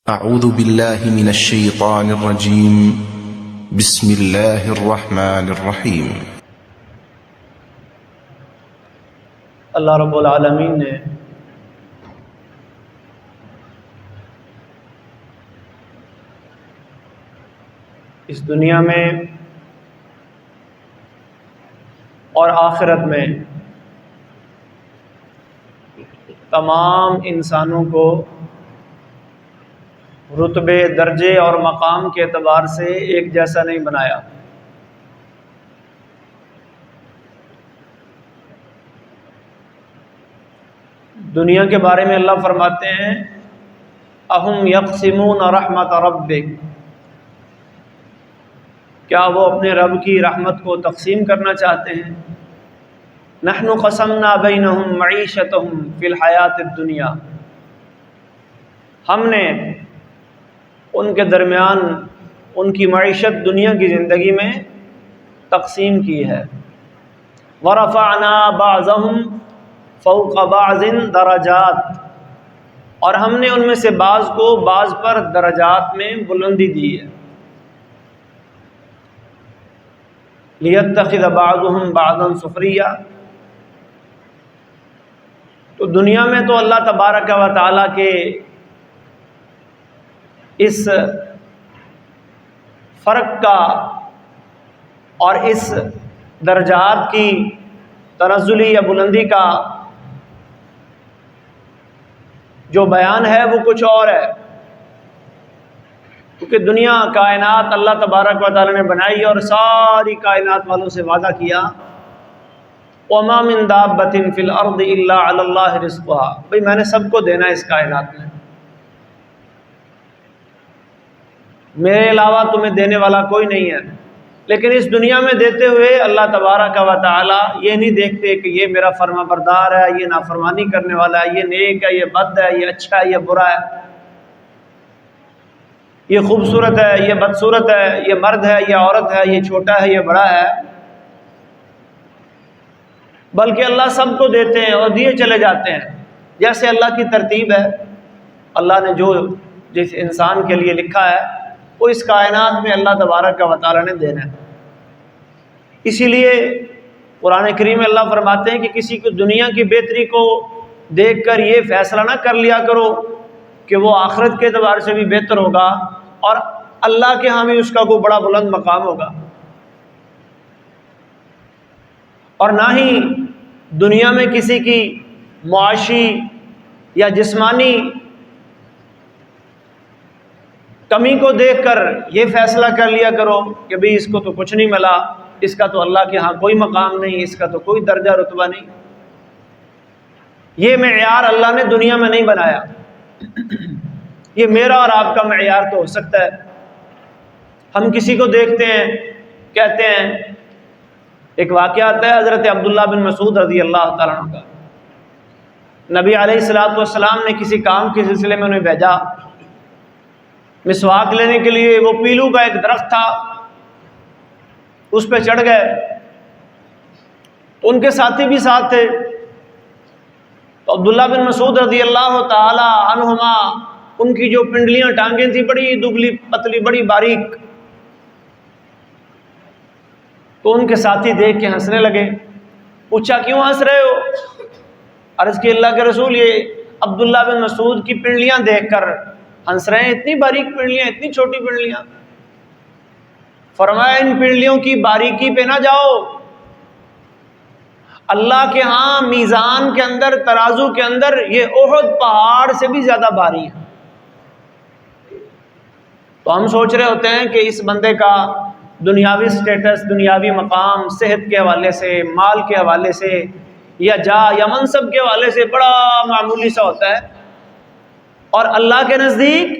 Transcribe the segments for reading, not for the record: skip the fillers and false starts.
اعوذ باللہ من الشیطان الرجیم بسم اللہ الرحمن الرحیم۔ اللہ رب العالمین نے اس دنیا میں اور آخرت میں تمام انسانوں کو رتبے، درجے اور مقام کے اعتبار سے ایک جیسا نہیں بنایا۔ دنیا کے بارے میں اللہ فرماتے ہیں اَهُمْ يَقْسِمُونَ رَحْمَةَ رَبِّكَ، کیا وہ اپنے رب کی رحمت کو تقسیم کرنا چاہتے ہیں؟ نَحْنُ قَسَمْنَا بَيْنَهُمْ مَعِيشَتَهُمْ فِي الْحَيَاةِ الدُّنْيَا، ہم نے ان کے درمیان ان کی معیشت دنیا کی زندگی میں تقسیم کی ہے۔ وَرَفَعْنَا بَعْضَهُمْ فَوْقَ بَعْضٍ دَرَجَاتٍ، اور ہم نے ان میں سے بعض کو بعض پر درجات میں بلندی دی ہے۔ لِيَتَّخِذَ بَعْضُهُمْ بَعْضًا سُخْرِيًّا، تو دنیا میں تو اللہ تبارک و تعالیٰ کے اس فرق کا اور اس درجات کی تنزلی یا بلندی کا جو بیان ہے وہ کچھ اور ہے، کیونکہ دنیا کائنات اللہ تبارک و تعالیٰ نے بنائی اور ساری کائنات والوں سے وعدہ کیا وَمَا مِن دَابَّةٍ فِي الْأَرْضِ إِلَّا عَلَى اللَّهِ رِزْقُهَا، بھئی میں نے سب کو دینا ہے اس کائنات میں، میرے علاوہ تمہیں دینے والا کوئی نہیں ہے۔ لیکن اس دنیا میں دیتے ہوئے اللہ تبارک و تعالیٰ یہ نہیں دیکھتے کہ یہ میرا فرما بردار ہے، یہ نافرمانی کرنے والا ہے، یہ نیک ہے، یہ بد ہے، یہ اچھا ہے، یہ برا ہے، یہ خوبصورت ہے، یہ بدصورت ہے، یہ مرد ہے، یہ عورت ہے، یہ چھوٹا ہے، یہ بڑا ہے، بلکہ اللہ سب کو دیتے ہیں اور دیے چلے جاتے ہیں جیسے اللہ کی ترتیب ہے۔ اللہ نے جو جس انسان کے لیے لکھا ہے وہ اس کائنات میں اللہ تبارک و تعالیٰ نے دینا ہے۔ اسی لیے قرآن کریم میں اللہ فرماتے ہیں کہ کسی کو دنیا کی بہتری کو دیکھ کر یہ فیصلہ نہ کر لیا کرو کہ وہ آخرت کے اعتبار سے بھی بہتر ہوگا اور اللہ کے ہاں بھی اس کا کوئی بڑا بلند مقام ہوگا، اور نہ ہی دنیا میں کسی کی معاشی یا جسمانی کمی کو دیکھ کر یہ فیصلہ کر لیا کرو کہ بھئی اس کو تو کچھ نہیں ملا، اس کا تو اللہ کے ہاں کوئی مقام نہیں، اس کا تو کوئی درجہ رتبہ نہیں۔ یہ معیار اللہ نے دنیا میں نہیں بنایا، یہ میرا اور آپ کا معیار تو ہو سکتا ہے۔ ہم کسی کو دیکھتے ہیں، کہتے ہیں، ایک واقعہ آتا ہے حضرت عبداللہ بن مسعود رضی اللہ تعالیٰ عنہ کا، نبی علیہ الصلوۃ والسلام نے کسی کام کے سلسلے میں انہیں بھیجا مسواک لینے کے لیے۔ وہ پیلو کا ایک درخت تھا، اس پہ چڑھ گئے، تو ان کے ساتھی بھی ساتھ تھے، تو عبداللہ بن مسعود رضی اللہ تعالی عنہما ان کی جو پنڈلیاں ٹانگیں تھیں بڑی دبلی پتلی بڑی باریک، تو ان کے ساتھی دیکھ کے ہنسنے لگے۔ پوچھا کیوں ہنس رہے ہو؟ عرض کی اللہ کے رسول یہ عبداللہ بن مسعود کی پنڈلیاں دیکھ کر ہنس رہے ہیں، اتنی باریک پنڈلیاں، اتنی چھوٹی پنڈلیاں۔ فرمایا ان پنڈلیوں کی باریکی پہ نہ جاؤ، اللہ کے ہاں میزان کے اندر، ترازو کے اندر یہ احد پہاڑ سے بھی زیادہ بھاری ہے۔ تو ہم سوچ رہے ہوتے ہیں کہ اس بندے کا دنیاوی سٹیٹس، دنیاوی مقام، صحت کے حوالے سے، مال کے حوالے سے، یا یا منصب کے حوالے سے بڑا معمولی سا ہوتا ہے، اور اللہ کے نزدیک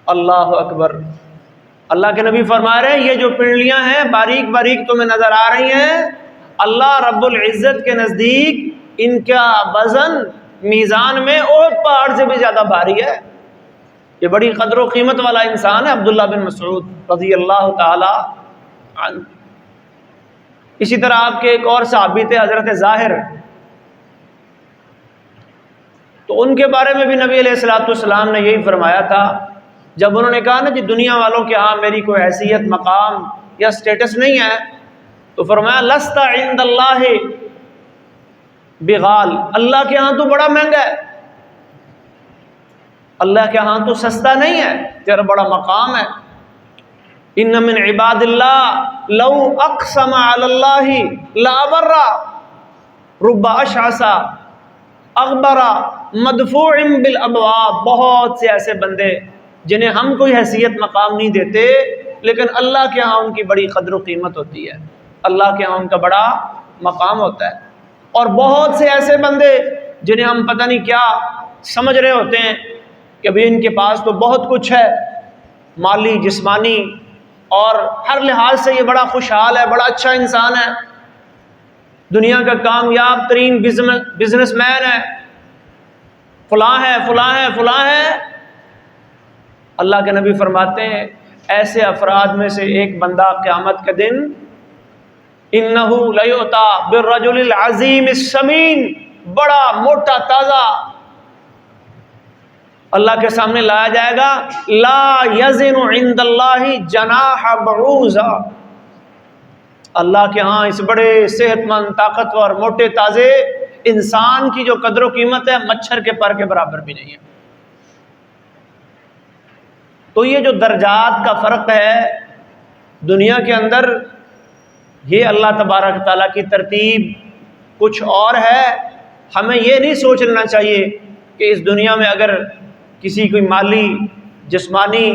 اللہ اکبر، اللہ کے نبی فرما رہے ہیں یہ جو پنڈلیاں ہیں باریک باریک تمہیں نظر آ رہی ہیں، اللہ رب العزت کے نزدیک ان کا وزن میزان میں احد پہاڑ سے بھی زیادہ بھاری ہے۔ یہ بڑی قدر و قیمت والا انسان ہے عبداللہ بن مسعود رضی اللہ تعالی عنہ۔ اسی طرح آپ کے ایک اور صحابی تھے حضرت ظاہر، تو ان کے بارے میں بھی نبی علیہ الصلوۃ والسلام نے یہی فرمایا تھا، جب انہوں نے کہا نا کہ دنیا والوں کے ہاں میری کوئی حیثیت، مقام یا سٹیٹس نہیں ہے، تو فرمایا لست عند اللہ بغال، اللہ کے ہاں تو بڑا مہنگا ہے، اللہ کے ہاں تو سستا نہیں ہے، تیرا بڑا مقام ہے۔ ان من عباد اللہ لو اقسم علی اللہ لابر رب اشعث اغبر مدفوع بالابواب، بہت سے ایسے بندے جنہیں ہم کوئی حیثیت مقام نہیں دیتے، لیکن اللہ کے ہاں ان کی بڑی قدر و قیمت ہوتی ہے، اللہ کے ہاں ان کا بڑا مقام ہوتا ہے۔ اور بہت سے ایسے بندے جنہیں ہم پتہ نہیں کیا سمجھ رہے ہوتے ہیں کہ بھی ان کے پاس تو بہت کچھ ہے، مالی، جسمانی اور ہر لحاظ سے یہ بڑا خوشحال ہے، بڑا اچھا انسان ہے، دنیا کا کامیاب ترین بزنس مین ہے، فلاں ہے فلاں ہے فلاں ہے۔ اللہ کے نبی فرماتے ہیں ایسے افراد میں سے ایک بندہ قیامت کے دن انہ لیؤتی بالرجل العظیم السمین، بڑا موٹا تازہ اللہ کے سامنے لایا جائے گا، لا یزن عند اللہ جناح بعوضہ، اللہ کے ہاں اس بڑے صحت مند، طاقتور، موٹے تازے انسان کی جو قدر و قیمت ہے مچھر کے پر کے برابر بھی نہیں ہے۔ تو یہ جو درجات کا فرق ہے دنیا کے اندر، یہ اللہ تبارک تعالیٰ کی ترتیب کچھ اور ہے۔ ہمیں یہ نہیں سوچ لینا چاہیے کہ اس دنیا میں اگر کسی کوئی مالی، جسمانی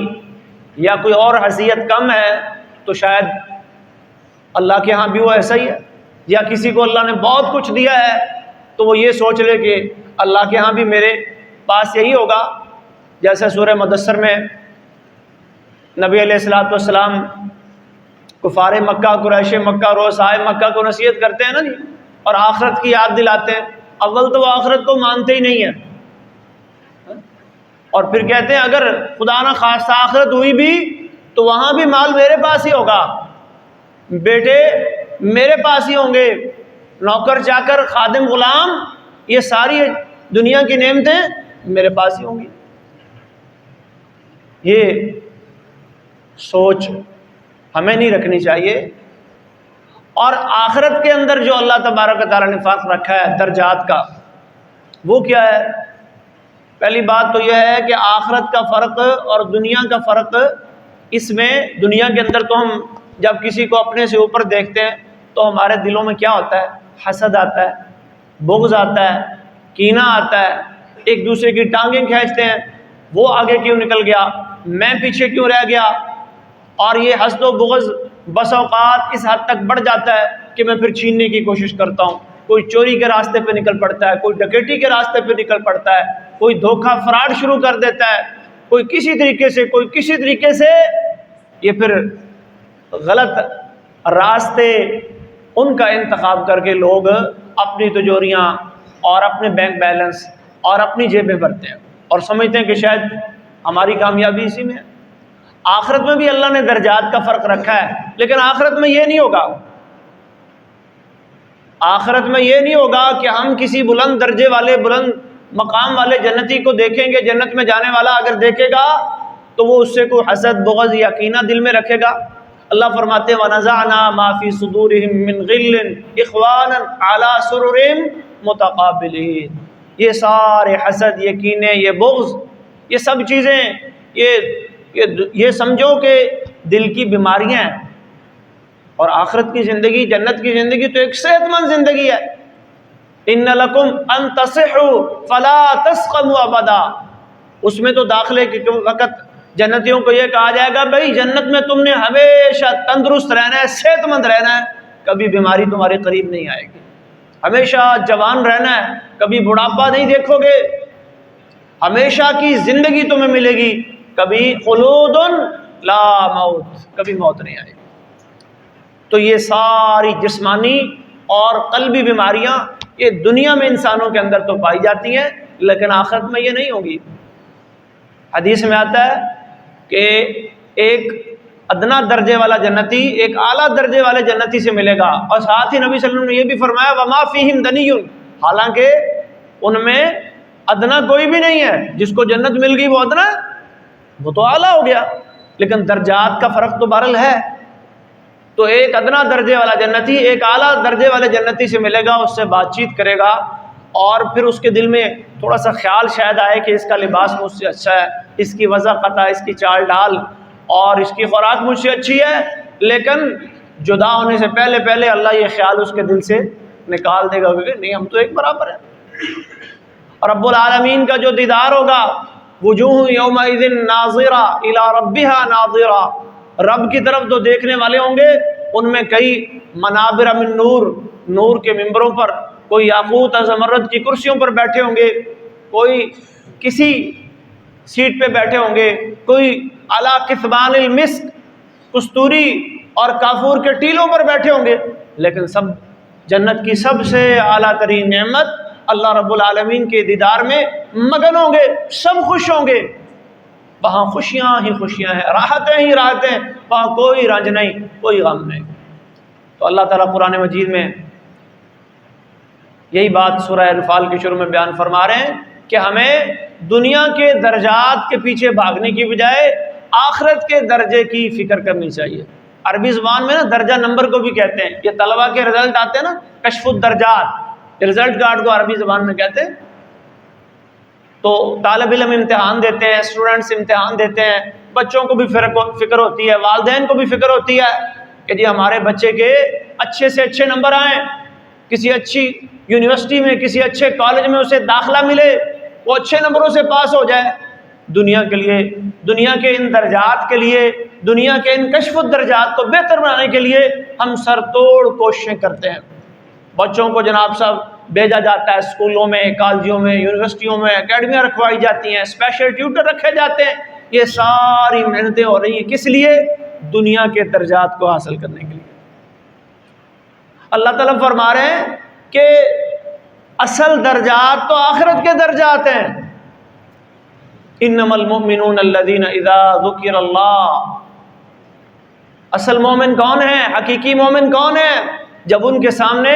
یا کوئی اور حیثیت کم ہے تو شاید اللہ کے ہاں بھی وہ ایسا ہی ہے، یا کسی کو اللہ نے بہت کچھ دیا ہے تو وہ یہ سوچ لے کہ اللہ کے ہاں بھی میرے پاس یہی ہوگا۔ جیسے سورہ مدثر میں نبی علیہ الصلوۃ والسلام کفار مکہ، قریش مکہ، رؤسائے مکہ کو نصیحت کرتے ہیں نا جی، اور آخرت کی یاد دلاتے ہیں۔ اول تو وہ آخرت کو مانتے ہی نہیں ہیں، اور پھر کہتے ہیں اگر خدا نہ خواستہ آخرت ہوئی بھی تو وہاں بھی مال میرے پاس ہی ہوگا، بیٹے میرے پاس ہی ہوں گے، نوکر چاکر، خادم، غلام، یہ ساری دنیا کی نعمتیں میرے پاس ہی ہوں گی۔ یہ سوچ ہمیں نہیں رکھنی چاہیے۔ اور آخرت کے اندر جو اللہ تبارک و تعالیٰ نے فرق رکھا ہے درجات کا، وہ کیا ہے؟ پہلی بات تو یہ ہے کہ آخرت کا فرق اور دنیا کا فرق، اس میں دنیا کے اندر تو ہم جب کسی کو اپنے سے اوپر دیکھتے ہیں تو ہمارے دلوں میں کیا ہوتا ہے؟ حسد آتا ہے، بغض آتا ہے، کینہ آتا ہے، ایک دوسرے کی ٹانگیں کھینچتے ہیں، وہ آگے کیوں نکل گیا، میں پیچھے کیوں رہ گیا۔ اور یہ حسد و بغض بس اوقات اس حد تک بڑھ جاتا ہے کہ میں پھر چھیننے کی کوشش کرتا ہوں، کوئی چوری کے راستے پہ نکل پڑتا ہے، کوئی ڈکیٹی کے راستے پہ نکل پڑتا ہے، کوئی دھوکہ فراڈ شروع کر دیتا ہے، کوئی کسی طریقے سے یہ پھر غلط راستے ان کا انتخاب کر کے لوگ اپنی تجوریاں اور اپنے بینک بیلنس اور اپنی جیبیں بھرتے ہیں اور سمجھتے ہیں کہ شاید ہماری کامیابی اسی میں ہے۔ آخرت میں بھی اللہ نے درجات کا فرق رکھا ہے، لیکن آخرت میں یہ نہیں ہوگا، آخرت میں یہ نہیں ہوگا کہ ہم کسی بلند درجے والے، بلند مقام والے جنتی کو دیکھیں گے، جنت میں جانے والا اگر دیکھے گا تو وہ اس سے کوئی حسد، بغض یا کینہ دل میں رکھے گا۔ اللہ فرماتے ہیں وَنَزَعْنَا مَا فِي صُدُورِهِم مِّن غِلٍّ إِخْوَانًا عَلَىٰ سُرُرٍ مُتَقَابِلِينَ، یہ سارے حسد، یہ کینے، یہ بغض، یہ سب چیزیں یہ سمجھو کہ دل کی بیماریاں ہیں، اور آخرت کی زندگی، جنت کی زندگی تو ایک صحت مند زندگی ہے۔ إِنَّ لَكُمْ أَن تَصِحُّوا فَلَا تَسْقَمُوا أَبَدًا، اس میں تو داخلے کے وقت جنتیوں کو یہ کہا جائے گا بھائی جنت میں تم نے ہمیشہ تندرست رہنا ہے، صحت مند رہنا ہے، کبھی بیماری تمہارے قریب نہیں آئے گی، ہمیشہ جوان رہنا ہے، کبھی بڑھاپا نہیں دیکھو گے، ہمیشہ کی زندگی تمہیں ملے گی، کبھی خلود لا موت، کبھی موت نہیں آئے گی۔ تو یہ ساری جسمانی اور قلبی بیماریاں یہ دنیا میں انسانوں کے اندر تو پائی جاتی ہیں، لیکن آخرت میں یہ نہیں ہوگی۔ حدیث میں آتا ہے کہ ایک ادنا درجے والا جنتی ایک اعلیٰ درجے والے جنتی سے ملے گا، اور ساتھ ہی نبی صلی اللہ علیہ وسلم نے یہ بھی فرمایا وما فیہم دنی، حالانکہ ان میں ادنا کوئی بھی نہیں ہے، جس کو جنت مل گئی وہ ادنا ہے، وہ تو اعلیٰ ہو گیا، لیکن درجات کا فرق تو بہرحال ہے۔ تو ایک ادنا درجے والا جنتی ایک اعلیٰ درجے والے جنتی سے ملے گا، اس سے بات چیت کرے گا، اور پھر اس کے دل میں تھوڑا سا خیال شاید آئے کہ اس کا لباس مجھ سے اچھا ہے، اس کی وضاقت ہے، اس کی چال ڈال اور اس کی خوراک مجھ سے اچھی ہے، لیکن جدا ہونے سے پہلے پہلے اللہ یہ خیال اس کے دل سے نکال دے گا کہ نہیں، ہم تو ایک برابر ہیں۔ اور رب العالمین کا جو دیدار ہوگا، وجوہ یومئذ ناظرہ الی ربہا ناظرہ، رب کی طرف جو دیکھنے والے ہوں گے ان میں کئی منابر من نور، نور کے ممبروں پر، کوئی یاقوت اور زمرد کی کرسیوں پر بیٹھے ہوں گے، کوئی کسی سیٹ پہ بیٹھے ہوں گے، کوئی علی کثبان المسک، کستوری اور کافور کے ٹیلوں پر بیٹھے ہوں گے، لیکن سب جنت کی سب سے اعلیٰ ترین نعمت اللہ رب العالمین کے دیدار میں مگن ہوں گے، سب خوش ہوں گے، وہاں خوشیاں ہی خوشیاں ہیں، راحتیں ہی راحتیں، وہاں کوئی رنج نہیں، کوئی غم نہیں۔ تو اللہ تعالیٰ قرآن مجید میں یہی بات سورہ انفال کے شروع میں بیان فرما رہے ہیں کہ ہمیں دنیا کے درجات کے پیچھے بھاگنے کی بجائے آخرت کے درجے کی فکر کرنی چاہیے۔ عربی زبان میں نا درجہ نمبر کو بھی کہتے ہیں، یہ طلبہ کے رزلٹ آتے ہیں نا، کشف الدرجات، رزلٹ کارڈ کو عربی زبان میں کہتے ہیں۔ تو طالب علم امتحان دیتے ہیں، اسٹوڈنٹس امتحان دیتے ہیں، بچوں کو بھی فکر ہوتی ہے، والدین کو بھی فکر ہوتی ہے کہ جی ہمارے بچے کے اچھے سے اچھے نمبر آئیں، کسی اچھی یونیورسٹی میں، کسی اچھے کالج میں اسے داخلہ ملے، وہ اچھے نمبروں سے پاس ہو جائے۔ دنیا کے لیے، دنیا کے ان درجات کے لیے، دنیا کے ان کشف الدرجات کو بہتر بنانے کے لیے ہم سر توڑ کوششیں کرتے ہیں۔ بچوں کو جناب صاحب بھیجا جاتا ہے اسکولوں میں، کالجوں میں، یونیورسٹیوں میں، اکیڈمیاں رکھوائی جاتی ہیں، اسپیشل ٹیوٹر رکھے جاتے ہیں، یہ ساری محنتیں ہو رہی ہیں کس لیے؟ دنیا کے درجات کو حاصل کرنے کے لیے۔ اللہ تعالیٰ فرما رہے ہیں کہ اصل درجات تو آخرت کے درجات ہیں۔ انما المؤمنون الذین اذا ذکر اللہ، اصل مومن کون ہے، حقیقی مومن کون ہے؟ جب ان کے سامنے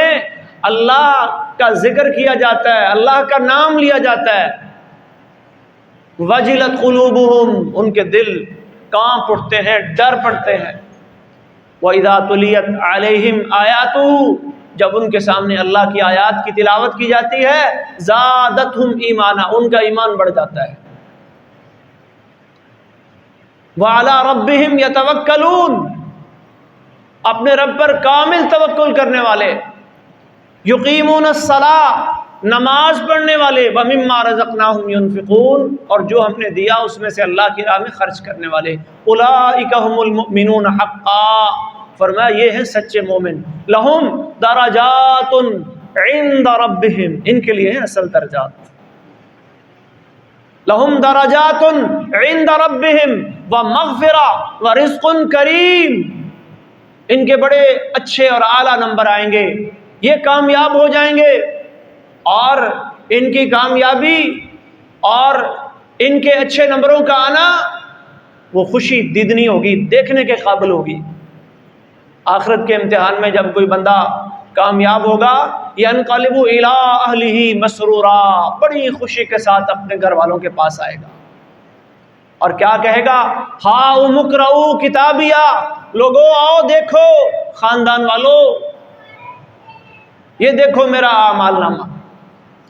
اللہ کا ذکر کیا جاتا ہے، اللہ کا نام لیا جاتا ہے، وجلت قلوبہم، ان کے دل کانپ اٹھتے ہیں، ڈر پڑتے ہیں۔ وَإِذَا تُلِيَتْ عَلَيْهِمْ آیَاتُهُ، جب ان کے سامنے اللہ کی آیات کی تلاوت کی جاتی ہے، زَادَتْهُمْ ایمانا، ان کا ایمان بڑھ جاتا ہے۔ وَعَلَىٰ رَبِّهِمْ يَتَوَكَّلُونَ، اپنے رب پر کامل توکل کرنے والے، یقیمون الصلاۃ، نماز پڑھنے والے، وَمِمَّا رَزَقْنَاهُمْ يُنْفِقُونَ، اور جو ہم نے دیا اس میں سے اللہ کی راہ میں خرچ کرنے والے۔ اولئک هم المؤمنون حقا، فرمایا یہ ہیں سچے مومن۔ لہم درجات عند ربہم، ان کے لیے ہیں اصل درجات۔ لہم درجات عند ربہم ومغفرہ ورزق کریم، ان کے بڑے اچھے اور اعلیٰ نمبر آئیں گے، یہ کامیاب ہو جائیں گے، اور ان کی کامیابی اور ان کے اچھے نمبروں کا آنا وہ خوشی دیدنی ہوگی، دیکھنے کے قابل ہوگی۔ آخرت کے امتحان میں جب کوئی بندہ کامیاب ہوگا، ينقلب الى اہلہ مسرورا، بڑی خوشی کے ساتھ اپنے گھر والوں کے پاس آئے گا، اور کیا کہے گا؟ ہاؤم اقرؤوا کتابیہ، لوگو آؤ دیکھو، خاندان والو یہ دیکھو میرا اعمال نامہ،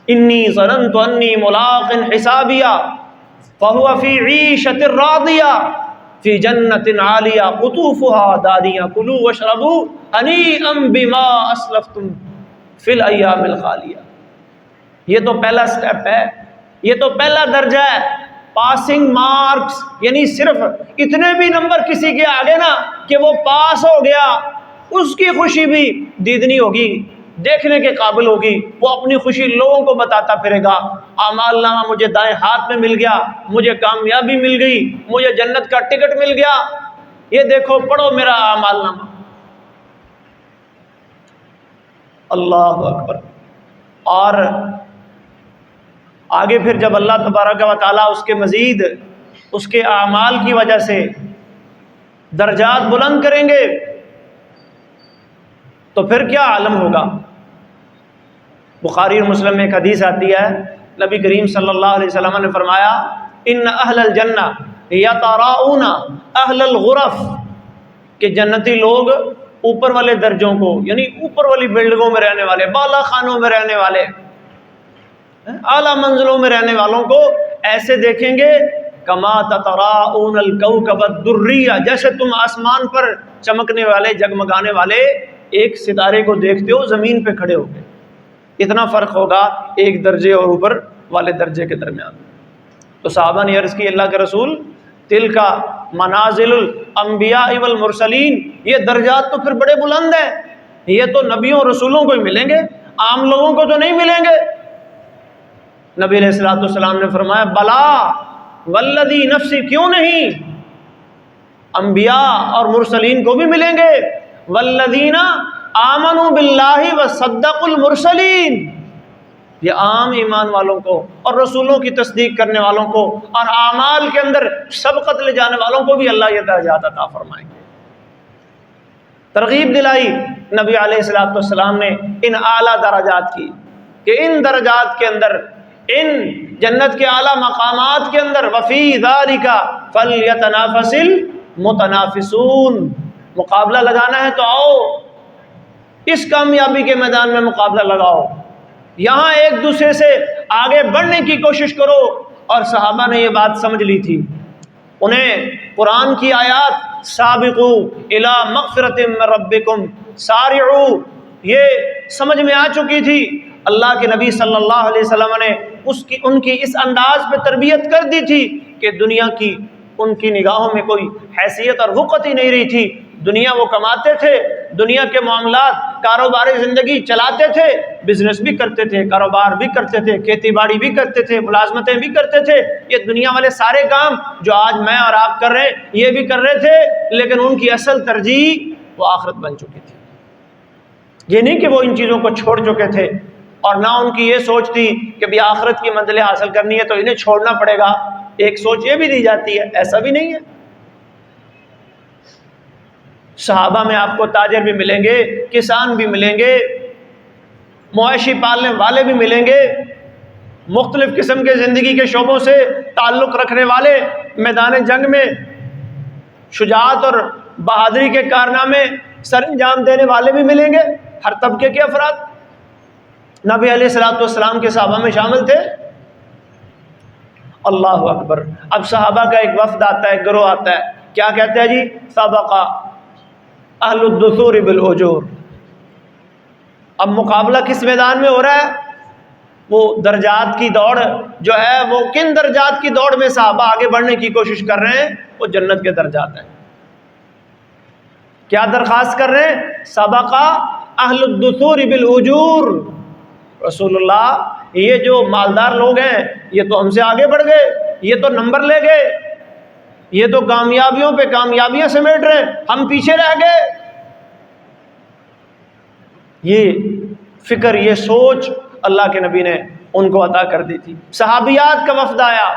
انی ظننت انی ملاق حسابیہ فہو فی عیشۃ راضیہ فی جنت عالیہ قطوفها دانیہ کلوا واشربوا ہنیئا بما اسلفتم فی الایام الخالیہ۔ یہ تو پہلا سٹیپ ہے، یہ تو پہلا درجہ ہے، پاسنگ مارکس، یعنی صرف اتنے بھی نمبر کسی کے آگے نا کہ وہ پاس ہو گیا، اس کی خوشی بھی دیدنی ہوگی، دیکھنے کے قابل ہوگی، وہ اپنی خوشی لوگوں کو بتاتا پھرے گا، اعمال نامہ مجھے دائیں ہاتھ میں مل گیا، مجھے کامیابی مل گئی، مجھے جنت کا ٹکٹ مل گیا، یہ دیکھو پڑھو میرا اعمال نامہ۔ اللہ اکبر۔ اور آگے پھر جب اللہ تبارک و تعالیٰ اس کے مزید اس کے اعمال کی وجہ سے درجات بلند کریں گے تو پھر کیا عالم ہوگا؟ بخاری اور مسلم میں ایک حدیث آتی ہے نبی کریم صلی اللہ علیہ وسلم نے فرمایا ان اہل الجنہ یتراؤون اہل الغرف، کہ جنتی لوگ اوپر والے درجوں کو، یعنی اوپر والی بلڈنگوں میں رہنے والے، بالا خانوں میں رہنے والے، اعلیٰ منزلوں میں رہنے والوں کو ایسے دیکھیں گے کما تتراؤون الکوکب الدریہ، جیسے تم آسمان پر چمکنے والے جگمگانے والے ایک ستارے کو دیکھتے ہو زمین پہ کھڑے ہو گئے، اتنا فرق ہوگا ایک درجے اور اوپر والے درجے کے درمیان۔ تو صحابہ نے عرض کی اللہ کے رسول تلک منازل الانبیاء والمرسلین، یہ درجات تو پھر بڑے بلند ہیں، یہ تو نبیوں اور رسولوں کو ہی ملیں گے، عام لوگوں کو تو نہیں ملیں گے۔ نبی علیہ الصلوۃ والسلام نے فرمایا بلا والذی نفسی، کیوں نہیں، انبیاء اور مرسلین کو بھی ملیں گے، والذین آمنوا باللہ وصدقوا المرسلین، یہ عام ایمان والوں کو اور رسولوں کی تصدیق کرنے والوں کو اور اعمال کے اندر سبقت لے جانے والوں کو بھی اللہ یہ درجات عطا فرمائیں گے۔ ترغیب دلائی نبی علیہ الصلوۃ والسلام نے ان اعلیٰ درجات کی، کہ ان درجات کے اندر، ان جنت کے اعلیٰ مقامات کے اندر وفی ذالک فلیتنافس المتنافسون، مقابلہ لگانا ہے تو آؤ اس کامیابی کے میدان میں مقابلہ لگاؤ، یہاں ایک دوسرے سے آگے بڑھنے کی کوشش کرو۔ اور صحابہ نے یہ بات سمجھ لی تھی، انہیں قرآن کی آیات سابقوا الی مغفرۃ من ربکم سارعوا یہ سمجھ میں آ چکی تھی۔ اللہ کے نبی صلی اللہ علیہ وسلم نے ان کی اس انداز پہ تربیت کر دی تھی کہ دنیا کی ان کی نگاہوں میں کوئی حیثیت اور وقت ہی نہیں رہی تھی، دنیا وہ کماتے تھے، دنیا کے معاملات کاروباری زندگی چلاتے تھے، بزنس بھی کرتے تھے، کاروبار بھی کرتے تھے، کھیتی باڑی بھی کرتے تھے، ملازمتیں بھی کرتے تھے، یہ دنیا والے سارے کام جو آج میں اور آپ کر رہے ہیں یہ بھی کر رہے تھے، لیکن ان کی اصل ترجیح وہ آخرت بن چکی تھی۔ یہ نہیں کہ وہ ان چیزوں کو چھوڑ چکے تھے، اور نہ ان کی یہ سوچ تھی کہ بھی آخرت کی منزلیں حاصل کرنی ہے تو انہیں چھوڑنا پڑے گا، ایک سوچ یہ بھی دی جاتی ہے، ایسا بھی نہیں ہے۔ صحابہ میں آپ کو تاجر بھی ملیں گے، کسان بھی ملیں گے، مویشی پالنے والے بھی ملیں گے، مختلف قسم کے زندگی کے شعبوں سے تعلق رکھنے والے، میدان جنگ میں شجاعت اور بہادری کے کارنامے سر انجام دینے والے بھی ملیں گے، ہر طبقے کے افراد۔ نبی علیہ الصلوۃ والسلام کے صحابہ میں شامل تھے۔ اللہ اکبر۔ اب صحابہ کا ایک وفد آتا ہے، ایک گروہ آتا ہے، کیا کہتے ہیں جی؟ سبق اہل الدثور بالاجور۔ اب مقابلہ کس میدان میں ہو رہا ہے؟ وہ درجات کی دوڑ جو ہے، وہ کن درجات کی دوڑ میں صحابہ آگے بڑھنے کی کوشش کر رہے ہیں؟ وہ جنت کے درجات ہیں۔ کیا درخواست کر رہے ہیں؟ سبق اہل الدثور بالاجور۔ رسول اللہ یہ جو مالدار لوگ ہیں یہ تو ہم سے آگے بڑھ گئے، یہ تو نمبر لے گئے، یہ تو کامیابیوں پہ کامیابیاں سمیٹ رہے ہیں، ہم پیچھے رہ گئے۔ یہ فکر، یہ سوچ اللہ کے نبی نے ان کو عطا کر دی تھی۔ صحابیات کا وفد آیا،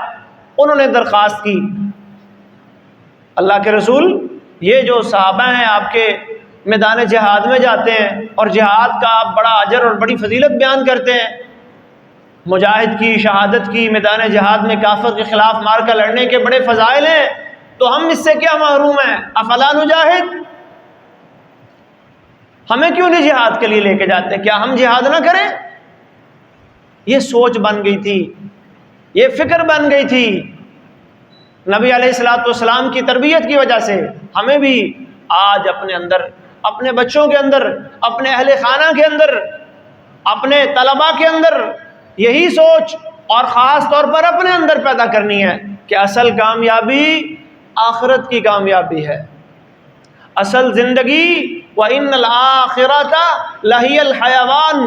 انہوں نے درخواست کی، اللہ کے رسول یہ جو صحابہ ہیں آپ کے میدان جہاد میں جاتے ہیں اور جہاد کا آپ بڑا اجر اور بڑی فضیلت بیان کرتے ہیں، مجاہد کی شہادت کی، میدان جہاد میں کافر کے خلاف مار کر لڑنے کے بڑے فضائل ہیں، تو ہم اس سے کیا محروم ہیں؟ افلا نجاہد، ہمیں کیوں نہیں جہاد کے لیے لے کے جاتے؟ کیا ہم جہاد نہ کریں؟ یہ سوچ بن گئی تھی، یہ فکر بن گئی تھی نبی علیہ الصلوۃ والسلام کی تربیت کی وجہ سے۔ ہمیں بھی آج اپنے اندر، اپنے بچوں کے اندر، اپنے اہل خانہ کے اندر، اپنے طلباء کے اندر یہی سوچ اور خاص طور پر اپنے اندر پیدا کرنی ہے کہ اصل کامیابی آخرت کی کامیابی ہے، اصل زندگی وَإِنَّ الْآخِرَةَ لَهِيَ الْحَيَوَانُ،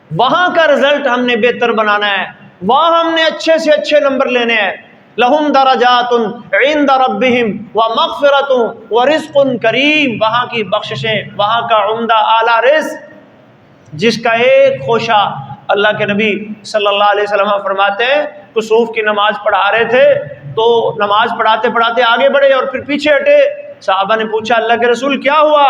وہاں کا رزلٹ ہم نے بہتر بنانا ہے، وہاں ہم نے اچھے سے اچھے نمبر لینے ہیں۔ لَهُمْ دَرَجَاتٌ عِنْدَ رَبِّهِمْ وَمَغْفِرَةٌ وَرِزْقٌ کریم، وہاں کی بخششیں، وہاں کا عمدہ اعلیٰ رزق، جس کا ایک خوشہ اللہ کے نبی صلی اللہ علیہ وسلم فرماتے ہیں، کسوف کی نماز پڑھا رہے تھے تو نماز پڑھاتے پڑھاتے آگے بڑھے اور پھر پیچھے ہٹے۔ صحابہ نے پوچھا اللہ کے رسول کیا ہوا؟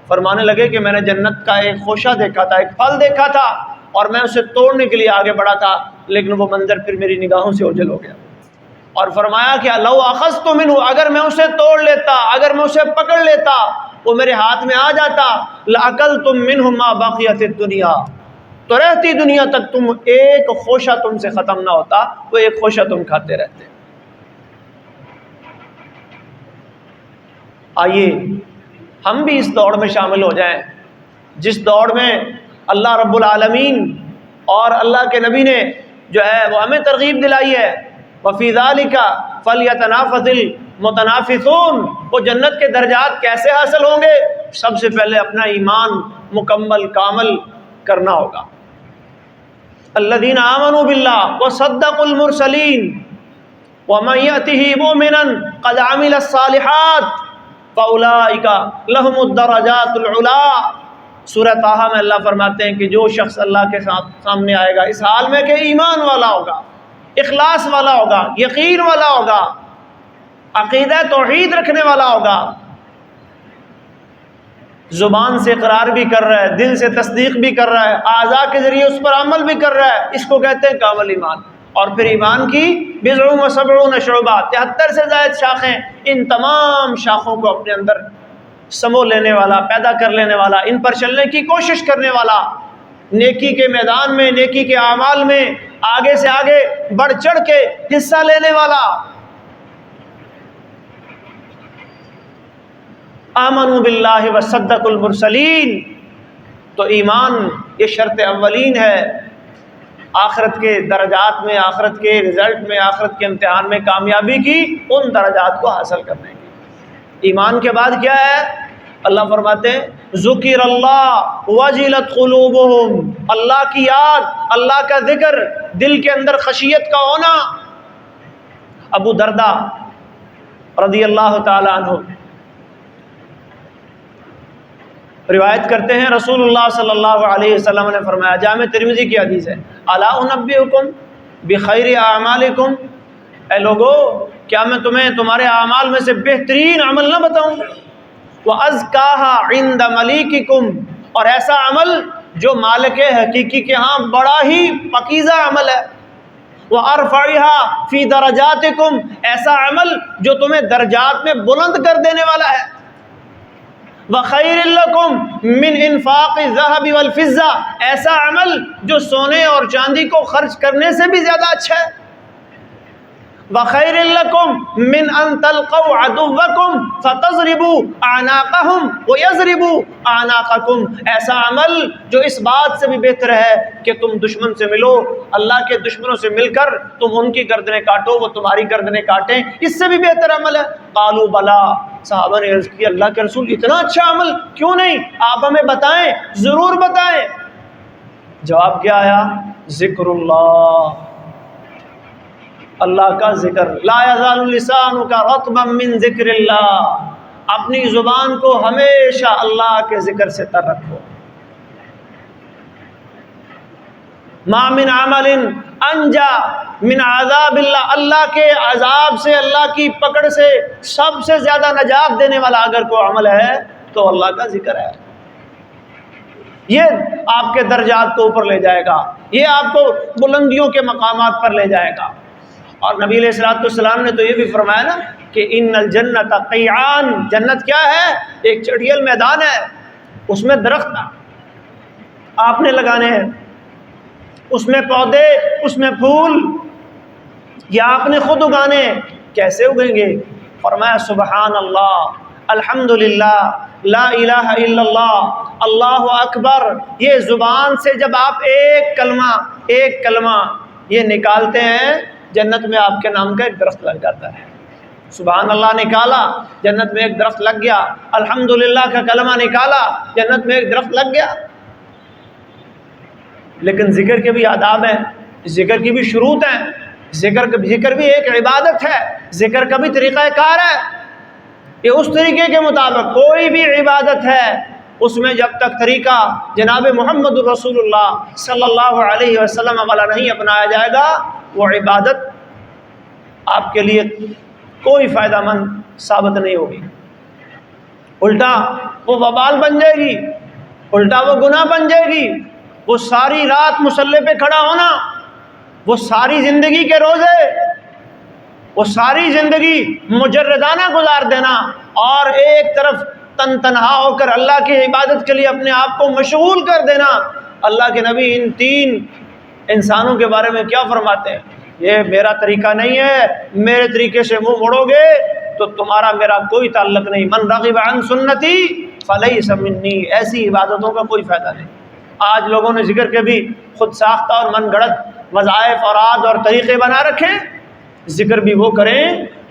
فرمانے لگے کہ میں نے جنت کا ایک خوشہ دیکھا تھا، ایک پھل دیکھا تھا، اور میں اسے توڑنے کے لیے آگے بڑھا تھا، لیکن وہ منظر پھر میری نگاہوں سے اوجھل ہو گیا۔ اور فرمایا کہ لو اخذت منہ، اگر میں اسے توڑ لیتا، اگر میں اسے پکڑ لیتا، وہ میرے ہاتھ میں آ جاتا، لأکلتم منہ ما بقیت الدنیا، تو رہتی دنیا تک تم ایک خوشہ تم سے ختم نہ ہوتا، وہ ایک خوشہ تم کھاتے رہتے۔ آئیے ہم بھی اس دوڑ میں شامل ہو جائیں، جس دوڑ میں اللہ رب العالمین اور اللہ کے نبی نے جو ہے وہ ہمیں ترغیب دلائی ہے، وَفِي ذَلِكَ فَلْيَتَنَافَسِ الْمُتَنَافِسُونَ۔ وہ جنت کے درجات کیسے حاصل ہوں گے؟ سب سے پہلے اپنا ایمان مکمل کامل کرنا ہوگا۔ الَّذِينَ آمَنُوا بِاللَّهِ وَصَدَّقُوا الْمُرْسَلِينَ وَمَن يَأْتِهِ مُؤْمِنًا قَدْ عَمِلَ الصَّالِحَاتِ فَأُولَٰئِكَ لَهُمُ الدَّرَجَاتُ الْعُلَىٰ۔ سورہ طٰہٰ میں اللہ فرماتے ہیں کہ جو شخص اللہ کے سامنے آئے گا اس حال میں کہ ایمان والا ہوگا، اخلاص والا ہوگا، یقین والا ہوگا، عقیدہ توحید رکھنے والا ہوگا، زبان سے اقرار بھی کر رہا ہے، دل سے تصدیق بھی کر رہا ہے، اعضاء کے ذریعے اس پر عمل بھی کر رہا ہے، اس کو کہتے ہیں کامل ایمان۔ اور پھر ایمان کی 70 شعبہ، 73 سے زائد شاخیں، ان تمام شاخوں کو اپنے اندر سمو لینے والا، پیدا کر لینے والا، ان پر چلنے کی کوشش کرنے والا، نیکی کے میدان میں، نیکی کے اعمال میں آگے سے آگے بڑھ چڑھ کے حصہ لینے والا۔ آمنوا باللہ وصدقوا المرسلین، تو ایمان یہ شرط اولین ہے آخرت کے درجات میں، آخرت کے رزلٹ میں، آخرت کے امتحان میں کامیابی کی، ان درجات کو حاصل کرنے کی۔ ایمان کے بعد کیا ہے؟ اللہ فرماتے ہیں ذکر اللہ وجلت قلوبہم، اللہ کی یاد، اللہ کا ذکر، دل کے اندر خشیت کا ہونا۔ ابو درداء رضی اللہ تعالی عنہ روایت کرتے ہیں رسول اللہ صلی اللہ علیہ وسلم نے فرمایا، جامع ترمذی کی حدیث ہے، الا انبئکم بخیر اعمالکم، اے لوگو کیا میں تمہیں تمہارے اعمال میں سے بہترین عمل نہ بتاؤں؟ وَأَزْكَاهَا عِنْدَ مَلِيكِكُمْ، اور ایسا عمل جو مالک حقیقی کے ہاں بڑا ہی پاکیزہ عمل ہے۔ وَأَرْفَعِهَا فِي دَرَجَاتِكُمْ، ایسا عمل جو تمہیں درجات میں بلند کر دینے والا ہے۔ وَخَيْرٍ لَكُمْ مِنْ إِنفَاقِ الذَّهَبِ وَالْفِضَّةِ، ایسا عمل جو سونے اور چاندی کو خرچ کرنے سے بھی زیادہ اچھا ہے۔ وَخَيْرٍ لَكُمْ مِنْ أَن تَلْقَوْا عَدُوَّكُمْ فَتَضْرِبُوا أَعْنَاقَهُمْ وَيَضْرِبُوا أَعْنَاقَكُمْ، ایسا عمل جو اس بات سے بھی بہتر ہے کہ تم دشمن سے ملو، اللہ کے دشمنوں سے مل کر تم ان کی گردنیں کاٹو، وہ تمہاری گردنیں کاٹیں، اس سے بھی بہتر عمل ہے۔ قالوا بلا، صحابہ نے عرض کی اللہ کے رسول اتنا اچھا عمل کیوں نہیں، آپ ہمیں بتائیں، ضرور بتائیں۔ جواب کیا آیا؟ ذکر اللہ، اللہ کا ذکر۔ لا یزال لسانک رطبا من ذکر اللہ، اپنی زبان کو ہمیشہ اللہ کے ذکر سے تر رکھو۔ ما من عمل انجا من عذاب اللہ، اللہ کے عذاب سے، اللہ کی پکڑ سے سب سے زیادہ نجات دینے والا اگر کوئی عمل ہے تو اللہ کا ذکر ہے۔ یہ آپ کے درجات کو اوپر لے جائے گا، یہ آپ کو بلندیوں کے مقامات پر لے جائے گا۔ اور نبی علیہ الصلوۃ والسلام نے تو یہ بھی فرمایا نا کہ ان الجنت قیعان، جنت کیا ہے؟ ایک چڑھیل میدان ہے، اس میں درخت آپ نے لگانے ہیں، اس میں پودے، اس میں پھول، یا آپ نے خود اگانے، کیسے اگیں گے؟ فرمایا سبحان اللہ، الحمدللہ، لا الہ الا اللہ، اللہ اکبر، یہ زبان سے جب آپ ایک کلمہ یہ نکالتے ہیں، جنت میں آپ کے نام کا ایک درخت لگ جاتا ہے۔ سبحان اللہ نکالا، جنت میں ایک درخت لگ گیا، الحمدللہ کا کلمہ نکالا، جنت میں ایک درخت لگ گیا۔ لیکن ذکر کے بھی آداب ہیں، ذکر کی بھی شروط ہیں، ذکر بھی ایک عبادت ہے، ذکر کا بھی طریقہ کار ہے۔ یہ اس طریقے کے مطابق کوئی بھی عبادت ہے، اس میں جب تک طریقہ جناب محمد رسول اللہ صلی اللہ علیہ وسلم والا نہیں اپنایا جائے گا، وہ عبادت آپ کے لیے کوئی فائدہ مند ثابت نہیں ہوگی، الٹا وہ وبال بن جائے گی، الٹا وہ گناہ بن جائے گی، وہ ساری رات مصلی پہ کھڑا ہونا، وہ ساری زندگی کے روزے، وہ ساری زندگی مجردانہ گزار دینا، اور ایک طرف تنہا ہو کر اللہ کی عبادت کے لیے اپنے آپ کو مشغول کر دینا۔ اللہ کے نبی ان تین انسانوں کے بارے میں کیا فرماتے ہیں؟ یہ میرا طریقہ نہیں ہے، میرے طریقے سے منہ موڑو گے تو تمہارا میرا کوئی تعلق نہیں۔ من رغب عن سنتی فلیس منی، ایسی عبادتوں کا کوئی فائدہ نہیں۔ آج لوگوں نے ذکر کے بھی خود ساختہ اور من گڑت وظائف اور عاد اور طریقے بنا رکھے، ذکر بھی وہ کریں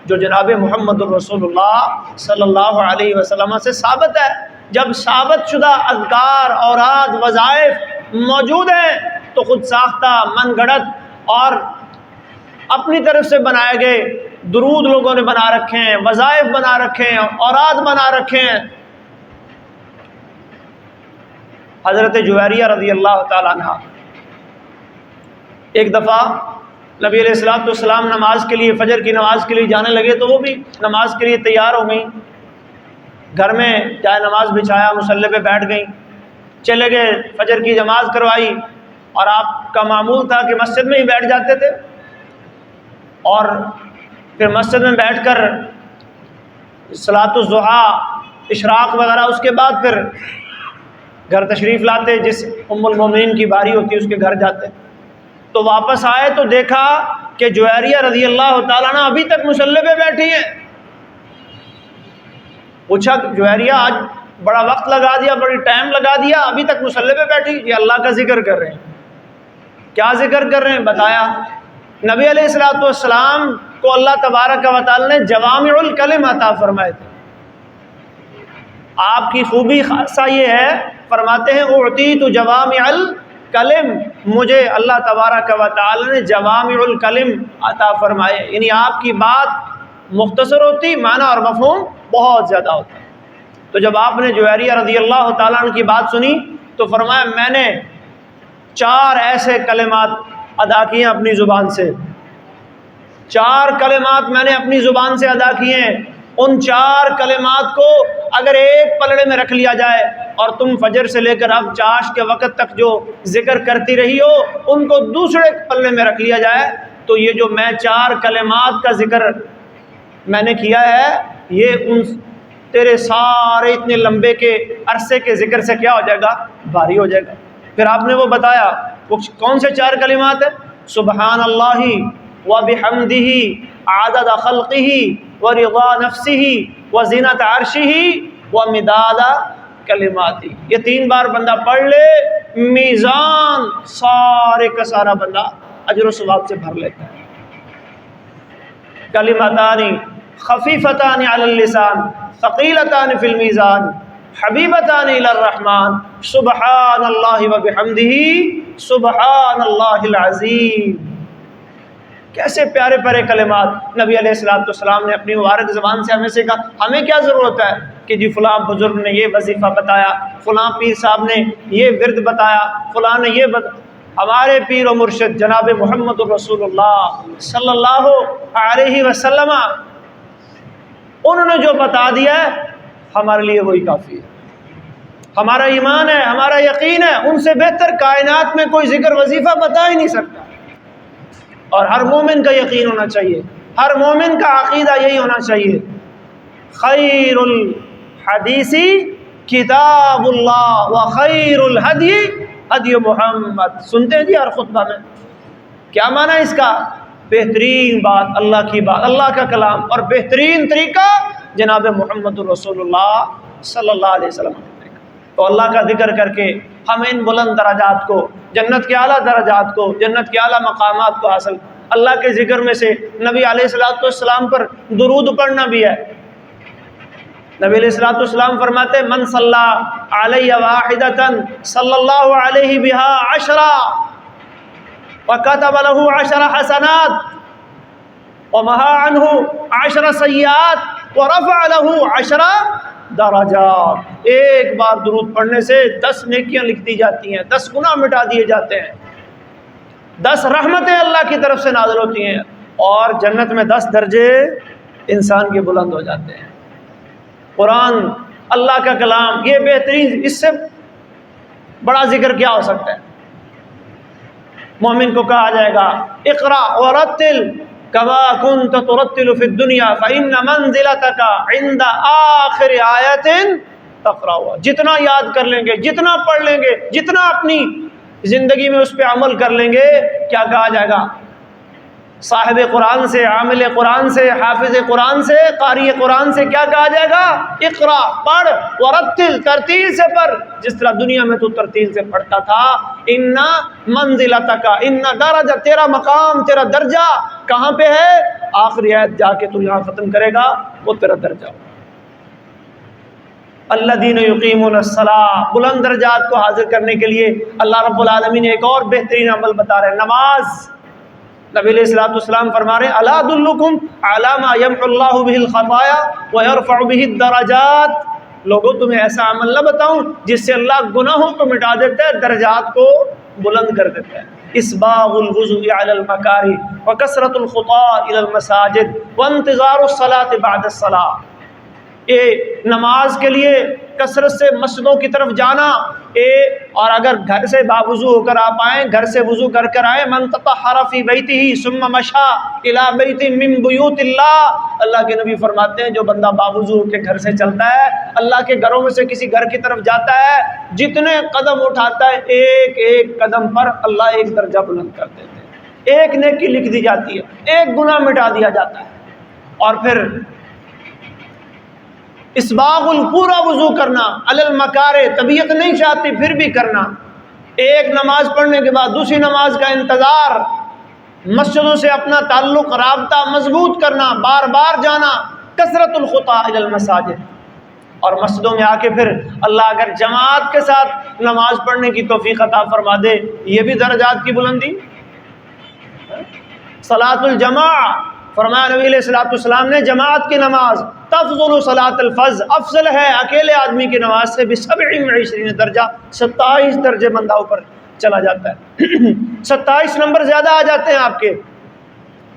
جو جناب محمد الرسول اللہ صلی اللہ علیہ وسلم سے ثابت ہے۔ جب ثابت شدہ اذکار اور عاد وظائف موجود ہیں تو خود ساختہ من گڑت اور اپنی طرف سے بنائے گئے درود لوگوں نے بنا رکھے ہیں، وظائف بنا رکھے ہیں، اوراد بنا رکھے ہیں۔ حضرت جویریہ رضی اللہ تعالیٰ عنہ ایک دفعہ نبی علیہ السلام نماز کے لیے، فجر کی نماز کے لیے جانے لگے تو وہ بھی نماز کے لیے تیار ہو گئیں، گھر میں جائے نماز بچھایا، مصلی پہ بیٹھ گئیں، چلے گئے، فجر کی نماز کروائی، اور آپ کا معمول تھا کہ مسجد میں ہی بیٹھ جاتے تھے، اور پھر مسجد میں بیٹھ کر صلاۃ الضحیٰ، اشراق وغیرہ، اس کے بعد پھر گھر تشریف لاتے، جس ام المومنین کی باری ہوتی اس کے گھر جاتے۔ تو واپس آئے تو دیکھا کہ جویریہ رضی اللہ تعالیٰ عنہ ابھی تک مصلی پہ بیٹھی ہیں۔ پوچھا جویریہ آج بڑا وقت لگا دیا، بڑی ٹائم لگا دیا، ابھی تک مصلی پہ بیٹھی؟ یہ اللہ کا ذکر کر رہے ہیں۔ کیا ذکر کر رہے ہیں بتایا؟ نبی علیہ السلام کو اللہ تبارک و تعالی نے جوامع الکلم عطا فرمائے تھے۔ آپ کی خوبی خاصہ یہ ہے، فرماتے ہیں اعطیت جوامع الکلم، مجھے اللہ تبارک و تعالی نے جوامع الکلم عطا فرمائے، یعنی آپ کی بات مختصر ہوتی، معنی اور مفہوم بہت زیادہ ہوتا۔ تو جب آپ نے جویریہ رضی اللہ تعالیٰ عنہ کی بات سنی تو فرمایا میں نے 4 ایسے کلمات ادا کیے ہیں اپنی زبان سے، 4 کلمات میں نے اپنی زبان سے ادا کیے ہیں، ان 4 کلمات کو اگر ایک پلڑے میں رکھ لیا جائے اور تم فجر سے لے کر اب چاش کے وقت تک جو ذکر کرتی رہی ہو ان کو دوسرے پلڑے میں رکھ لیا جائے تو یہ جو میں 4 کلمات کا ذکر میں نے کیا ہے یہ ان تیرے سارے اتنے لمبے کے عرصے کے ذکر سے کیا ہو جائے گا؟ بھاری ہو جائے گا۔ پھر آپ نے وہ بتایا وہ کون سے 4 کلمات ہیں؟ سبحان اللہ وبحمدہ عدد خلقہ ورضا نفسہ وزینت عرشہ ومداد کلماتہ۔ یہ 3 بار بندہ پڑھ لے، میزان سارے کا سارا بندہ اجر و ثواب سے بھر لیتا ہے۔ کلمتان خفیفتان علی اللسان ثقیلتان فی المیزان حبیبتان الی الرحمن سبحان اللہ وبحمدہ سبحان اللہ العظیم۔ کیسے پیارے پیارے کلمات نبی علیہ السلام نے اپنی مبارک زبان سے ہمیں سکھا۔ ہمیں کیا ضرورت ہے کہ جی فلاں بزرگ نے یہ وظیفہ بتایا، فلاں پیر صاحب نے یہ ورد بتایا، فلاں نے یہ ہمارے پیر و مرشد جناب محمد الرسول اللہ صلی اللہ علیہ وسلم انہوں نے جو بتا دیا ہے ہمارے لیے وہی کافی ہے۔ ہمارا ایمان ہے، ہمارا یقین ہے، ان سے بہتر کائنات میں کوئی ذکر وظیفہ بتا ہی نہیں سکتا۔ اور ہر مومن کا یقین ہونا چاہیے، ہر مومن کا عقیدہ یہی ہونا چاہیے، خیر الحدیث کتاب اللہ وخیر الہدی ہدی محمد۔ سنتے ہیں جی ہر خطبہ میں، کیا معنی ہے اس کا؟ بہترین بات اللہ کی بات، اللہ کا کلام، اور بہترین طریقہ جناب محمد الرسول اللہ صلی اللہ علیہ وسلم۔ تو اللہ کا ذکر کر کے ہم ان بلند درجات کو، جنت کے اعلیٰ درجات کو، جنت کے اعلیٰ مقامات کو حاصل، اللہ کے ذکر میں سے نبی علیہ السلام پر درود پڑھنا بھی ہے۔ نبی علیہ السلام فرماتے من صلی علیہ واحدۃ صلی اللہ علیہ بہا 10 وکتب له 10 حسنات ومحا عنہ 10 سیئات ورفع له 10 درجات۔ ایک بار درود پڑھنے سے 10 نیکیاں لکھ دی جاتی ہیں، 10 گناہ مٹا دیے جاتے ہیں، 10 رحمتیں اللہ کی طرف سے نازل ہوتی ہیں، اور جنت میں 10 درجے انسان کے بلند ہو جاتے ہیں۔ قرآن اللہ کا کلام یہ بہترین، اس سے بڑا ذکر کیا ہو سکتا ہے؟ مومن کو کہا جائے گا اقرا ورتل کما کنت ترتل فی الدنیا فإن منزلتک عند آخر آیۃ تقرأ. جتنا یاد کر لیں گے، جتنا پڑھ لیں گے، جتنا اپنی زندگی میں اس پہ عمل کر لیں گے، کیا کہا جائے گا؟ صاحب قرآن سے، عامل قرآن سے، حافظ قرآن سے، قاری قرآن سے کیا کہا جائے گا؟ اقرا، پڑھ، ورتل، ترتیل سے پڑھ، جس طرح دنیا میں تو ترتیل سے پڑھتا تھا. ان منزلتک، ان درجہ، تیرا مقام، تیرا درجہ کہاں پہ ہے؟ آخری آیت جا کے تو یہاں ختم کرے گا، وہ تیرا درجہ. الذین یقیمون الصلاۃ، بلند درجات کو حاصل کرنے کے لیے اللہ رب العالمین ایک اور بہترین عمل بتا رہے ہیں، نماز. نبی علیہ الصلوۃ والسلام فرما رہے ہیں الا ادلکم علی ما یمحو اللہ بہ الخطایا ویرفع بہ الدرجات. لوگوں تمہیں ایسا عمل نہ بتاؤں جس سے اللہ گناہوں کو مٹا دیتا ہے، درجات کو بلند کر دیتا ہے. اسباغ الوضوء علی المکارہ وکثرۃ الخطا الی المساجد وانتظار الصلاۃ بعد الصلاۃ. یہ نماز کے لیے کثرت سے مسجدوں کی طرف جانا، اور اگر گھر سے باوضو ہو کر آپ آئیں، گھر سے وضو کر کر آئیں، من تطہر فی بیتہ ثم مشى الی بیت من بیوت اللہ. اللہ کے نبی فرماتے ہیں جو بندہ باوضو ہو کے گھر سے چلتا ہے، اللہ کے گھروں میں سے کسی گھر کی طرف جاتا ہے، جتنے قدم اٹھاتا ہے ایک ایک قدم پر اللہ ایک درجہ بلند کر دیتے ہیں، ایک نیکی لکھ دی جاتی ہے، ایک گناہ مٹا دیا جاتا ہے. اور پھر اسباغ پورا وضو کرنا علی المکارہ، طبیعت نہیں چاہتی پھر بھی کرنا. ایک نماز پڑھنے کے بعد دوسری نماز کا انتظار، مسجدوں سے اپنا تعلق، رابطہ مضبوط کرنا، بار بار جانا. کثرت الخطا الی المساجد، اور مسجدوں میں آ کے پھر اللہ اگر جماعت کے ساتھ نماز پڑھنے کی توفیق عطا فرما دے، یہ بھی درجات کی بلندی. صلاۃ الجماع، فرمایا نبی علیہ الصلوۃ والسلام نے جماعت کی نماز تفضل صلاۃ الفجر، افضل ہے اکیلے آدمی کی نماز سے ب27 درجہ، 27 درجے بندہ اوپر چلا جاتا ہے. 27 نمبر زیادہ آ جاتے ہیں آپ کے.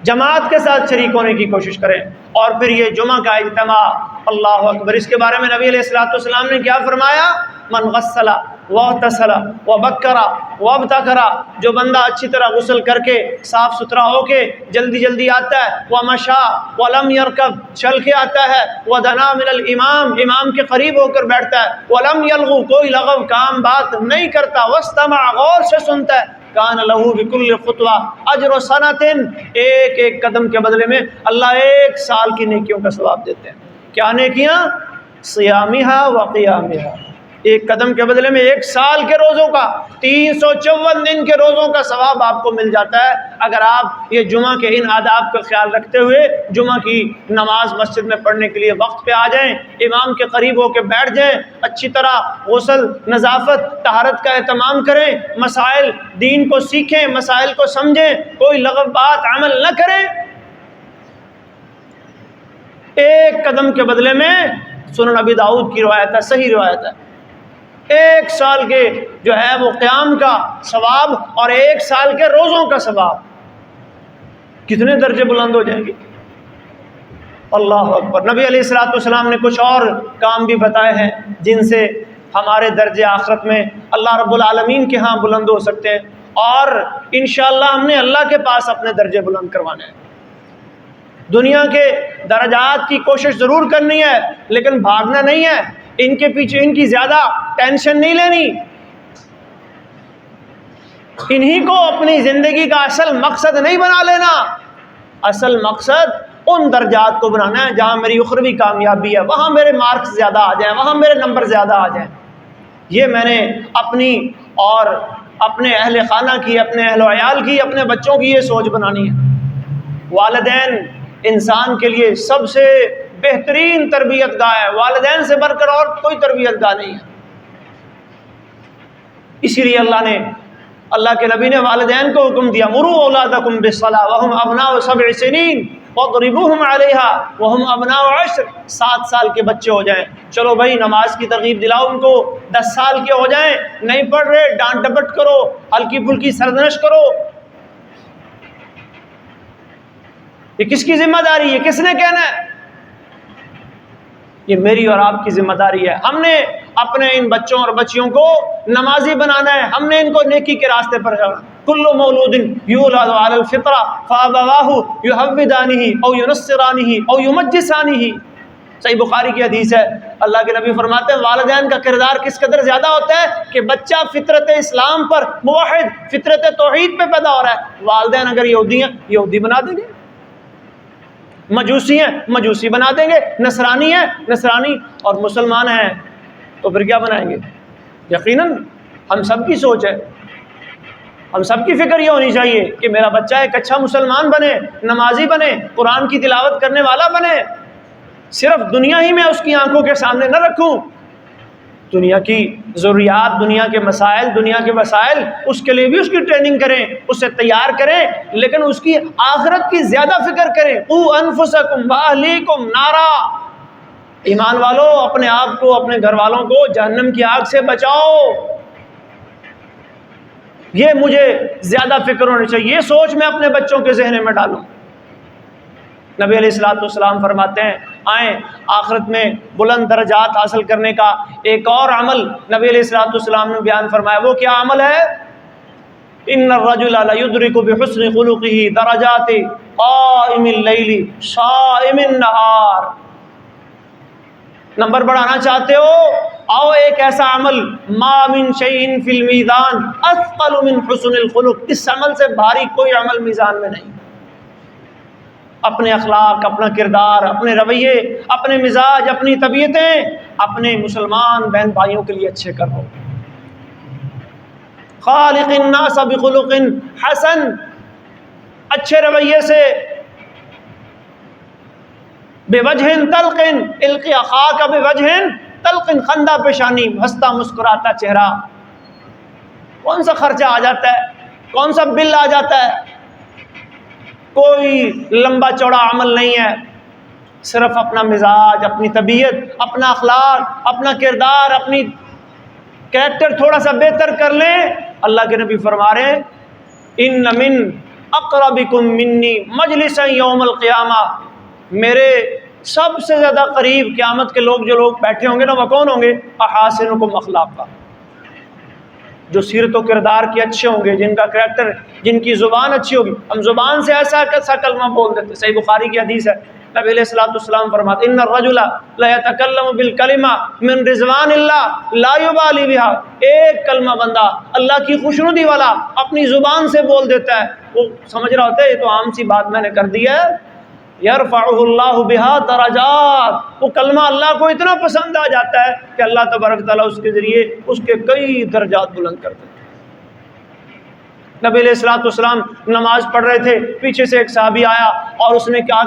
جماعت کے ساتھ شریک ہونے کی کوشش کریں. اور پھر یہ جمعہ کا اجتماع، اللہ اکبر، اس کے بارے میں نبی علیہ الصلوۃ والسلام نے کیا فرمایا؟ من غسل واغتسل وبکر وابتکر، جو بندہ اچھی طرح غسل کر کے صاف ستھرا ہو کے جلدی جلدی آتا ہے، ومشا ولم یرکب، چل کے آتا ہے، ودنا من الامام، امام کے قریب ہو کر بیٹھتا ہے، ولم یلغو، کوئی لغو کام بات نہیں کرتا، واستمع، غور سے سنتا ہے، کان لہو بکل خطوہ اجر سنۃ، ایک ایک قدم کے بدلے میں اللہ 1 سال کی نیکیوں کا ثواب دیتے ہیں. کیا نیکیاں؟ صیامہا وقیامہا، ایک قدم کے بدلے میں 1 سال کے روزوں کا، 354 دن کے روزوں کا ثواب آپ کو مل جاتا ہے اگر آپ یہ جمعہ کے ان آداب کا خیال رکھتے ہوئے جمعہ کی نماز مسجد میں پڑھنے کے لیے وقت پہ آ جائیں، امام کے قریب ہو کے بیٹھ جائیں، اچھی طرح غسل، نظافت، طہارت کا اہتمام کریں، مسائل دین کو سیکھیں، مسائل کو سمجھیں، کوئی لغو بات عمل نہ کریں. ایک قدم کے بدلے میں، سنن ابی داؤد کی روایت ہے، صحیح روایت ہے، 1 سال کے جو ہے وہ قیام کا ثواب اور 1 سال کے روزوں کا ثواب، کتنے درجے بلند ہو جائیں گے. اللہ اکبر. نبی علیہ الصلوۃ والسلام نے کچھ اور کام بھی بتائے ہیں جن سے ہمارے درجے آخرت میں اللہ رب العالمین کے ہاں بلند ہو سکتے ہیں، اور انشاءاللہ ہم نے اللہ کے پاس اپنے درجے بلند کروانے ہیں. دنیا کے درجات کی کوشش ضرور کرنی ہے، لیکن بھاگنا نہیں ہے، ان کے پیچھے ان کی زیادہ ٹینشن نہیں لینی. انہی کو اپنی زندگی کا اصل مقصد نہیں بنا لینا. اصل مقصد ان درجات کو بنانا ہے جہاں میری اخروی کامیابی ہے، وہاں میرے مارکس زیادہ آ جائیں، وہاں میرے نمبر زیادہ آ جائیں. یہ میں نے اپنی اور اپنے اہل خانہ کی، اپنے اہل و عیال کی، اپنے بچوں کی یہ سوچ بنانی ہے. والدین انسان کے لیے سب سے بہترین تربیت گاہ ہے، والدین سے بڑھ کر اور کوئی تربیت گاہ نہیں ہے. اسی لیے اللہ کے نبی نے والدین کو حکم دیا، مروا اولادکم بالصلاۃ وہم ابناء 7 سنین واضربوہم علیہا وہم ابناء 10. 7 سال کے بچے ہو جائیں، چلو بھائی نماز کی ترغیب دلاؤ ان کو. 10 سال کے ہو جائیں، نہیں پڑھ رہے، ڈانٹ ڈپٹ کرو، ہلکی پھلکی سرزنش کرو. یہ کس کی ذمہ داری ہے؟ کس نے کہنا ہے؟ یہ میری اور آپ کی ذمہ داری ہے. ہم نے اپنے ان بچوں اور بچیوں کو نمازی بنانا ہے، ہم نے ان کو نیکی کے راستے پر چلانا۔ کل مولود یولد علی الفطرہ فابواہ یحودانہ او ینصرانہ او یمجسانہ۔ صحیح بخاری کی حدیث ہے، اللہ کے نبی فرماتے ہیں والدین کا کردار کس قدر زیادہ ہوتا ہے کہ بچہ فطرت اسلام پر، موحد فطرت توحید پہ پیدا ہو رہا ہے، والدین اگر یہودی ہیں یہودی بنا دیں گے، مجوسی ہیں مجوسی بنا دیں گے، نصرانی ہیں نصرانی، اور مسلمان ہیں تو پھر کیا بنائیں گے؟ یقیناً ہم سب کی سوچ ہے، ہم سب کی فکر یہ ہونی چاہیے کہ میرا بچہ ایک اچھا مسلمان بنے، نمازی بنے، قرآن کی تلاوت کرنے والا بنے، صرف دنیا ہی میں اس کی آنکھوں کے سامنے نہ رکھوں، دنیا کی ضروریات، دنیا کے مسائل، دنیا کے وسائل، اس کے لیے بھی اس کی ٹریننگ کریں، اسے تیار کریں، لیکن اس کی آخرت کی زیادہ فکر کریں۔ قوا انفسکم واہلیکم نارا، ایمان والو اپنے آپ کو، اپنے گھر والوں کو جہنم کی آگ سے بچاؤ، یہ مجھے زیادہ فکر ہونی چاہیے، یہ سوچ میں اپنے بچوں کے ذہن میں ڈالوں۔ نبی علیہ الصلوۃ والسلام فرماتے ہیں آئیں آخرت میں بلند درجات حاصل کرنے کا ایک اور عمل نبی علیہ الصلوۃ والسلام نے بیان فرمایا، وہ کیا عمل ہے؟ ان الرجل لیدرک بحسن خلقہ درجات قائم اللیل صائم النہار۔ نمبر بڑھانا چاہتے ہو؟ آؤ ایک ایسا عمل، ما من شیء فی المیزان اثقل من حسن الخلق، اس عمل سے بھاری کوئی عمل میزان میں نہیں۔ اپنے اخلاق، اپنا کردار، اپنے رویے، اپنے مزاج، اپنی طبیعتیں اپنے مسلمان بہن بھائیوں کے لیے اچھے کرو۔ خالق الناس بخلق حسن، اچھے رویے سے، بوجہ طلق القی اخاک بوجہ طلق، خندہ پیشانی، ہنستا مسکراتا چہرہ۔ کون سا خرچہ آ جاتا ہے، کون سا بل آ جاتا ہے؟ کوئی لمبا چوڑا عمل نہیں ہے، صرف اپنا مزاج، اپنی طبیعت، اپنا اخلاق، اپنا کردار، اپنی کریکٹر تھوڑا سا بہتر کر لیں۔ اللہ کے نبی فرما رہے ہیں ان من اقربکم منی مجلسا یوم القیامہ، میرے سب سے زیادہ قریب قیامت کے لوگ جو لوگ بیٹھے ہوں گے نا، وہ کون ہوں گے؟ احاسنکم اخلاقا، جو سیرت و کردار کے اچھے ہوں گے، جن کا کریکٹر، جن کی زبان اچھی ہوگی۔ ہم زبان سے ایسا کیسا کلمہ بول دیتے، صحیح بخاری کی حدیث ہے، نبی علیہ الصلوۃ والسلام فرماتے ان الرجل لا يتكلم بالکلمہ من رضوان اللہ لا يبالی بها، ایک کلمہ بندہ اللہ کی خوشنودی والا اپنی زبان سے بول دیتا ہے، وہ سمجھ رہا ہوتا ہے یہ تو عام سی بات میں نے کر دی ہے، یرفعہ اللہ بها درجات، وہ کلمہ اللہ کو اتنا پسند آ جاتا ہے کہ اللہ تبارک تعالیٰ اس کے ذریعے اس کے کئی درجات بلند کر دیتے ہیں۔ نبی علیہ الصلوۃ والسلام نماز پڑھ رہے تھے، پیچھے سے ایک صحابی آیا اور اس نے کیا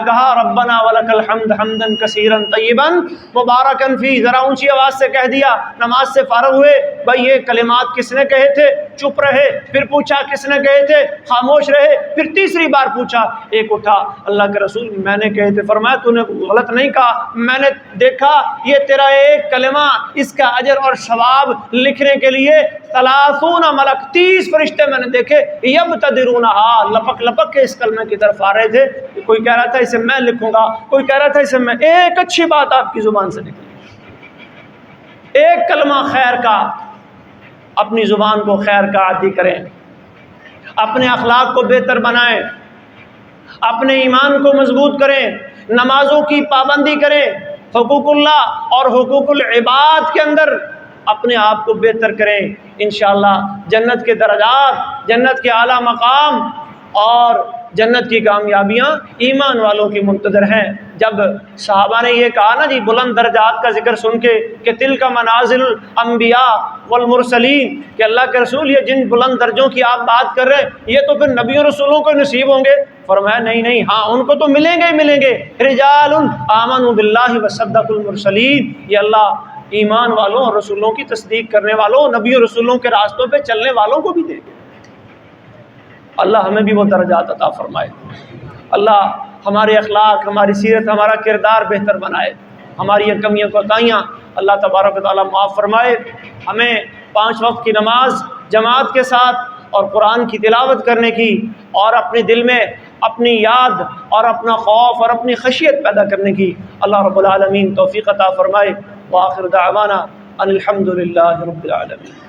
کہا؟ ربنا ولک الحمد حمدا کثیرا طیبا مبارکا فی، ذرا اونچی آواز سے کہہ دیا۔ نماز سے فارغ ہوئے، بھائی یہ کلمات کس نے کہے تھے؟ چپ رہے، پھر پوچھا کس نے کہے تھے؟ خاموش رہے، پھر تیسری بار پوچھا، ایک اٹھا، اللہ کے رسول میں نے کہے تھے۔ فرمایا تو نے غلط نہیں کہا، میں نے دیکھا یہ تیرا ایک کلمہ، اس کا اجر اور ثواب لکھنے کے لیے 30 ملک، 30 فرشتے میں نے دیکھے، یبتدرونہا، لپک لپک کے اس کلمے کی طرف آ رہے تھے۔ کوئی کہہ رہا تھا اسے میں لکھوں گا، کوئی کہہ رہا تھا اسے میں، ایک اچھی بات آپ کی زبان سے نکلی، ایک کلمہ خیر کا، اپنی زبان کو خیر کا عادی کریں، اپنے اخلاق کو بہتر بنائیں، اپنے ایمان کو مضبوط کریں، نمازوں کی پابندی کریں، حقوق اللہ اور حقوق العباد کے اندر اپنے آپ کو بہتر کریں، انشاءاللہ جنت کے درجات، جنت کے اعلیٰ مقام اور جنت کی کامیابیاں ایمان والوں کی منتظر ہیں۔ جب صحابہ نے یہ کہا نا جی بلند درجات کا ذکر سن کے کہ تلک منازل الانبیاء والمرسلین، کہ اللہ کے رسول یہ جن بلند درجوں کی آپ بات کر رہے ہیں یہ تو پھر نبیوں رسولوں کو نصیب ہوں گے۔ فرمایا نہیں، ہاں ان کو تو ملیں گے ہی ملیں گے، رجال آمنوا باللہ وصدقوا المرسلین، یہ اللہ ایمان والوں اور رسولوں کی تصدیق کرنے والوں، نبیوں رسولوں کے راستوں پہ چلنے والوں کو بھی دے گے۔ اللہ ہمیں بھی وہ درجات عطا فرمائے، اللہ ہمارے اخلاق، ہماری سیرت، ہمارا کردار بہتر بنائے، ہماری یہ کمیاں کوتاہیاں اللہ تبارک و تعالیٰ معاف فرمائے، ہمیں 5 وقت کی نماز جماعت کے ساتھ اور قرآن کی تلاوت کرنے کی اور اپنے دل میں اپنی یاد اور اپنا خوف اور اپنی خشیت پیدا کرنے کی اللہ رب العالمین توفیق عطا فرمائے۔ وآخر دعوانا الحمد للہ رب العالمین.